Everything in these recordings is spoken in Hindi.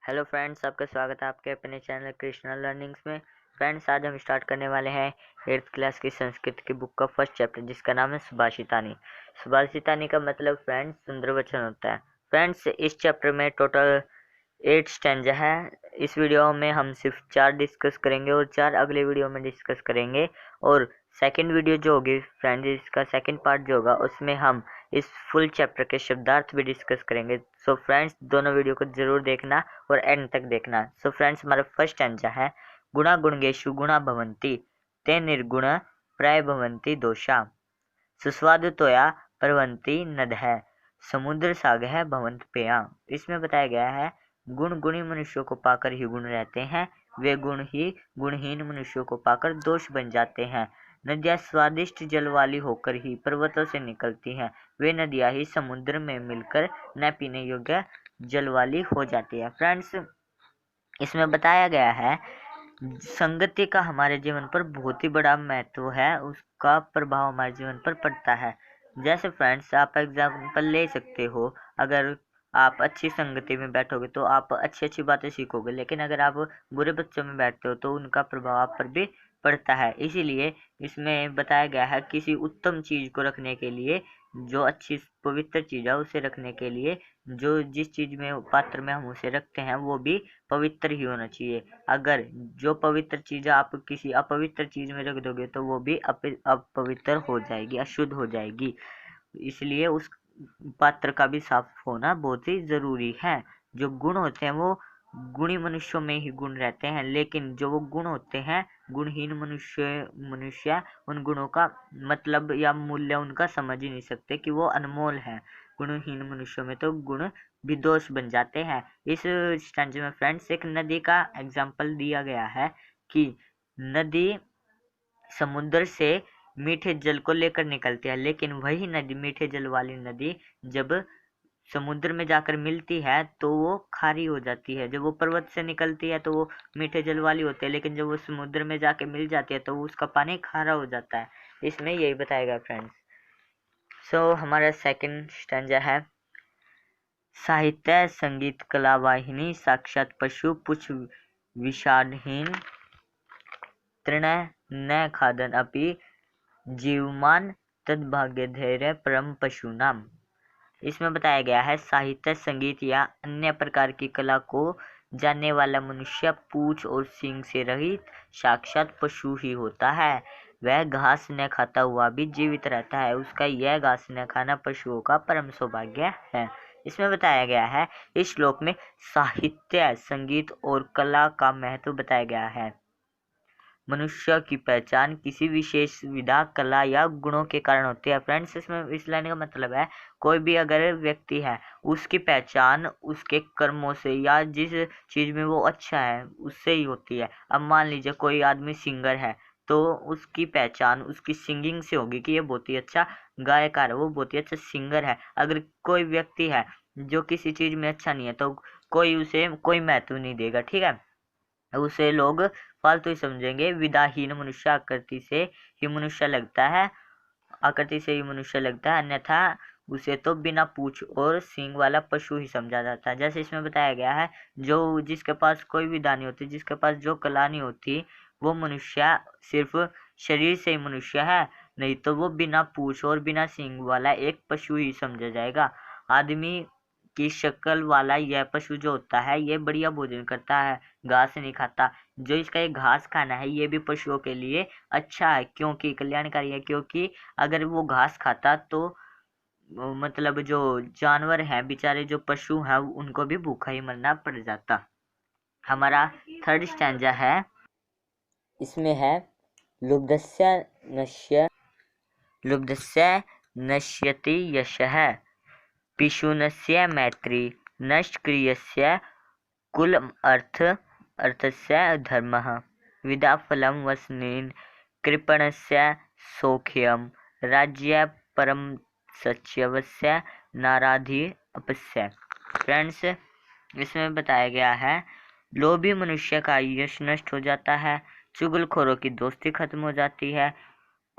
हेलो फ्रेंड्स, आपका स्वागत है आपके अपने चैनल कृष्णा लर्निंग्स में। फ्रेंड्स, आज हम स्टार्ट करने वाले हैं 8th क्लास की संस्कृत की बुक का फर्स्ट चैप्टर, जिसका नाम है सुभाषितानी। सुभाषितानी का मतलब फ्रेंड्स सुंदर वचन होता है। फ्रेंड्स, इस चैप्टर में टोटल 8 स्टैंजा है। इस वीडियो में हम सिर्फ 4 डिस्कस करेंगे और 4 अगले वीडियो में डिस्कस करेंगे। और सेकंड वीडियो जो होगी फ्रेंड्स, इसका सेकंड पार्ट जो होगा उसमें हम इस फुल चैप्टर के शब्दार्थ भी डिस्कस करेंगे। सो फ्रेंड्स, दोनों वीडियो को जरूर देखना और एंड तक देखना। सो फ्रेंड्स, हमारा फर्स्ट स्टैंजा है गुणा गुणगेषु गुणा भवन्ति ते निर्गुण प्राय भवन्ति दोषा सुस्वादु तोया प्रवन्ति नदः समुद्र सागः भवन्त पेया। इसमें बताया गया है गुण गुणी मनुष्यों को पाकर ही गुण रहते हैं, वे गुण ही गुणहीन मनुष्यों को पाकर दोष बन जाते हैं। नदियाँ स्वादिष्ट जल वाली होकर ही पर्वतों से निकलती हैं, वे नदियाँ ही समुद्र में मिलकर न पीने योग्य जल वाली हो जाती है। फ्रेंड्स, इसमें बताया गया है संगति का हमारे जीवन पर बहुत ही बड़ा महत्व है, उसका प्रभाव हमारे जीवन पर पड़ता है। जैसे फ्रेंड्स, आप एग्जाम्पल ले सकते हो, अगर आप अच्छी संगति में बैठोगे तो आप अच्छी अच्छी बातें सीखोगे, लेकिन अगर आप बुरे बच्चों में बैठते हो तो उनका प्रभाव आप पर भी पड़ता है। इसीलिए इसमें बताया गया है किसी उत्तम चीज को रखने के लिए, जो अच्छी पवित्र चीज है उसे रखने के लिए, जो जिस चीज में पात्र में हम उसे रखते हैं वो भी पवित्र ही होना चाहिए। अगर जो पवित्र चीज आप किसी अपवित्र चीज में रख दोगे तो वो भी अपवित्र हो जाएगी, अशुद्ध हो जाएगी। इसलिए उस पात्र का भी साफ होना बहुत ही जरूरी है। जो गुण होते हैं वो गुणी मनुष्यों में ही गुण रहते हैं, लेकिन जो वो गुण होते हैं गुणहीन मनुष्य उन गुणों का मतलब या मूल्य उनका समझ ही नहीं सकते कि वो अनमोल है। गुणहीन मनुष्यों में तो गुण भी दोष बन जाते हैं। इस स्टैंजा में फ्रेंड्स एक नदी का एग्जाम्पल दिया गया है कि नदी समुद्र से मीठे जल को लेकर निकलती है, लेकिन वही नदी, मीठे जल वाली नदी, जब समुद्र में जाकर मिलती है तो वो खारी हो जाती है। जब वो पर्वत से निकलती है तो वो मीठे जल वाली होती है, लेकिन जब वो समुद्र में जाके मिल जाती है तो उसका पानी खारा हो जाता है। इसमें यही बताया गया फ्रेंड्स। सो हमारा सेकंड स्टैंजा है साहित्य संगीत कला वाहिनी साक्षात पशु पुछ विषादहीन तृण न खादन अपि जीवमान तद्भाग्य धैर्य परम पशु नाम। इसमें बताया गया है साहित्य संगीत या अन्य प्रकार की कला को जानने वाला मनुष्य पूंछ और सींग से रहित साक्षात पशु ही होता है। वह घास न खाता हुआ भी जीवित रहता है, उसका यह घास न खाना पशुओं का परम सौभाग्य है। इसमें बताया गया है इस श्लोक में साहित्य संगीत और कला का महत्व बताया गया है। मनुष्य की पहचान किसी विशेष विधा कला या गुणों के कारण होती है। फ्रेंड्स, इसमें इस लाइन का मतलब है कोई भी अगर व्यक्ति है उसकी पहचान उसके कर्मों से या जिस चीज में वो अच्छा है उससे ही होती है। अब मान लीजिए कोई आदमी सिंगर है तो उसकी पहचान उसकी सिंगिंग से होगी कि ये बहुत ही अच्छा गायकार है, वो बहुत ही अच्छा सिंगर है। अगर कोई व्यक्ति है जो किसी चीज में अच्छा नहीं है तो कोई उसे कोई महत्व नहीं देगा, ठीक है, उसे लोग फालतू ही समझेंगे। विदाहीन मनुष्य आकृति से ही मनुष्य लगता है, आकृति से ही मनुष्य लगता है, अन्यथा उसे तो बिना पूंछ और सींग वाला पशु ही समझा जाता है। जैसे इसमें बताया गया है जो जिसके पास कोई विधा नहीं होती, जिसके पास जो कला नहीं होती, वो मनुष्य सिर्फ शरीर से ही मनुष्य है, नहीं तो वो बिना पूंछ और बिना सींग वाला एक पशु ही समझा जाएगा। आदमी की शक्ल वाला यह पशु जो होता है ये बढ़िया भोजन करता है, घास नहीं खाता। जो इसका ये घास खाना है ये भी पशुओं के लिए अच्छा है, क्योंकि कल्याणकारी है, क्योंकि अगर वो घास खाता तो मतलब जो जानवर हैं बेचारे, जो पशु हैं, उनको भी भूखा ही मरना पड़ जाता। हमारा थर्ड स्टैंजा है, इसमें है लुब्धस्य नश्यति यशः पिशुनस्य मैत्री नष्क्रियस्य कुल अर्थस्य धर्मः विदाफलं वसनेन कृपणस्य सौख्यम राज्य परम सच्यवस्य नाराधि अपस्य। फ्रेंड्स, इसमें बताया गया है लोभी मनुष्य का यश नष्ट हो जाता है, चुगलखोरों की दोस्ती खत्म हो जाती है,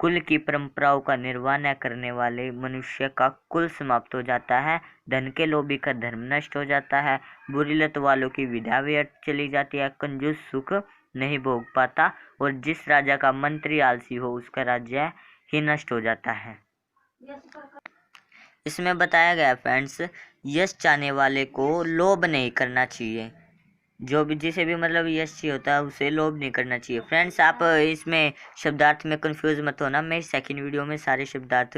कुल की परंपराओं का निर्वाह न करने वाले मनुष्य का कुल समाप्त हो जाता है। धन के लोभी का धर्म नष्ट हो जाता है। बुरी लत वालों की विद्या व्यर्थ चली जाती है। कंजूस सुख नहीं भोग पाता और जिस राजा का मंत्री आलसी हो उसका राज्य ही नष्ट हो जाता है। इसमें बताया गया फ्रेंड्स, यश चाहने वाले को लोभ नहीं करना चाहिए। जो भी जिसे भी मतलब यश चाहिए होता है उसे लोभ नहीं करना चाहिए। फ्रेंड्स आप इसमें शब्दार्थ में कंफ्यूज मत होना, मैं सेकंड वीडियो में सारे शब्दार्थ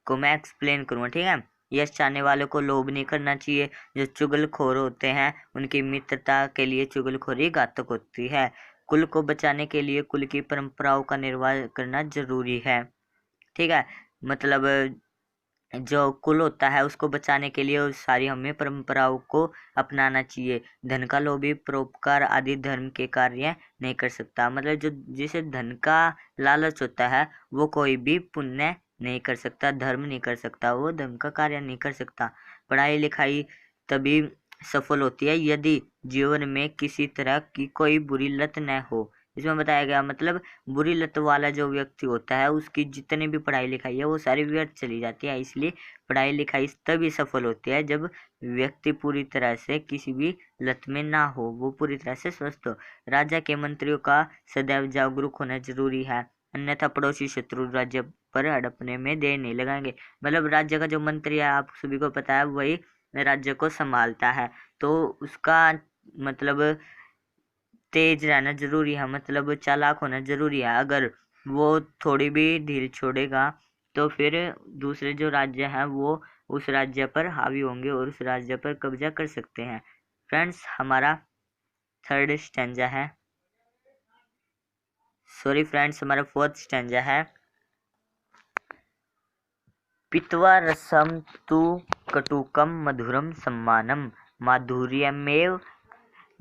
को मैं एक्सप्लेन करूँगा, ठीक है। यश चाहने वालों को लोभ नहीं करना चाहिए। जो चुगलखोर होते हैं उनकी मित्रता के लिए चुगलखोरी घातक होती है। कुल को बचाने के लिए कुल की परंपराओं का निर्वाह करना जरूरी है, ठीक है। मतलब जो कुल होता है उसको बचाने के लिए उस सारी हमें परंपराओं को अपनाना चाहिए। धन का लोभी परोपकार आदि धर्म के कार्य नहीं कर सकता। मतलब जो जिसे धन का लालच होता है वो कोई भी पुण्य नहीं कर सकता, धर्म नहीं कर सकता, वो धर्म का कार्य नहीं कर सकता। पढ़ाई लिखाई तभी सफल होती है यदि जीवन में किसी तरह की कोई बुरी लत न हो। इसमें बताया गया मतलब बुरी लत वाला जो व्यक्ति होता है उसकी जितनी भी पढ़ाई लिखाई है वो सारी व्यर्थ चली जाती है। इसलिए पढ़ाई लिखाई तभी सफल होती है जब व्यक्ति पूरी तरह से किसी भी लत में ना हो, वो पूरी तरह से स्वस्थ हो। राजा के मंत्रियों का सदैव जागरूक होना जरूरी है, अन्यथा पड़ोसी शत्रु राज्य पर हड़पने में देर नहीं लगाएंगे। मतलब राज्य का जो मंत्री है आप सभी को पता है वही राज्य को संभालता है, तो उसका मतलब तेज रहना जरूरी है, मतलब चालाक होना जरूरी है। अगर वो थोड़ी भी ढील छोड़ेगा तो फिर दूसरे जो राज्य हैं वो उस राज्य पर हावी होंगे और उस राज्य पर कब्जा कर सकते हैं। फ्रेंड्स हमारा थर्ड स्टैंजा है, सॉरी फ्रेंड्स हमारा फोर्थ स्टैंजा है। पित्वा रसम तु कटुकम मधुरम सम्मानम माधुर्यमेव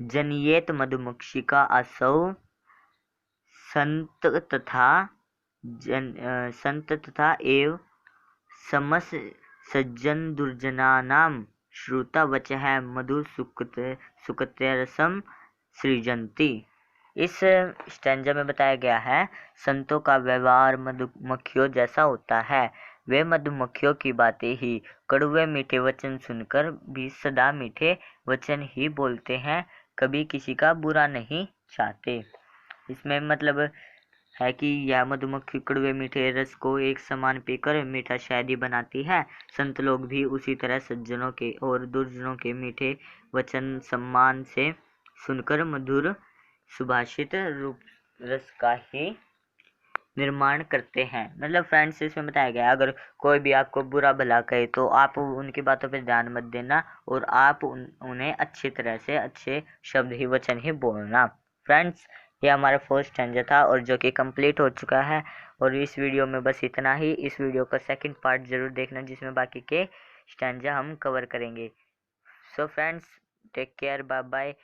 जनियेत मधुमक्षिका असौ संत तथा एव समस सज्जन दुर्जनानां श्रुता वचः मधु सुकृतरसम सृजन्ति। इस स्टैंजा में बताया गया है संतों का व्यवहार मधुमक्खियों जैसा होता है। वे मधुमक्खियों की बातें ही कड़वे मीठे वचन सुनकर भी सदा मीठे वचन ही बोलते हैं, कभी किसी का बुरा नहीं चाहते। इसमें मतलब है कि यह मधुमक्खी कड़वे मीठे रस को एक समान पीकर मीठा शहद ही बनाती है। संत लोग भी उसी तरह सज्जनों के और दुर्जनों के मीठे वचन सम्मान से सुनकर मधुर सुभाषित रूप रस का ही निर्माण करते हैं। मतलब फ्रेंड्स इसमें बताया गया अगर कोई भी आपको बुरा भला कहे तो आप उनकी बातों पर ध्यान मत देना और आप उन्हें अच्छी तरह से अच्छे शब्द ही वचन ही बोलना। फ्रेंड्स ये हमारा फर्स्ट स्टैंजा था और जो कि कंप्लीट हो चुका है और इस वीडियो में बस इतना ही। इस वीडियो का सेकंड पार्ट जरूर देखना जिसमें बाकी के स्टैंजा हम कवर करेंगे। So friends take care, bye bye.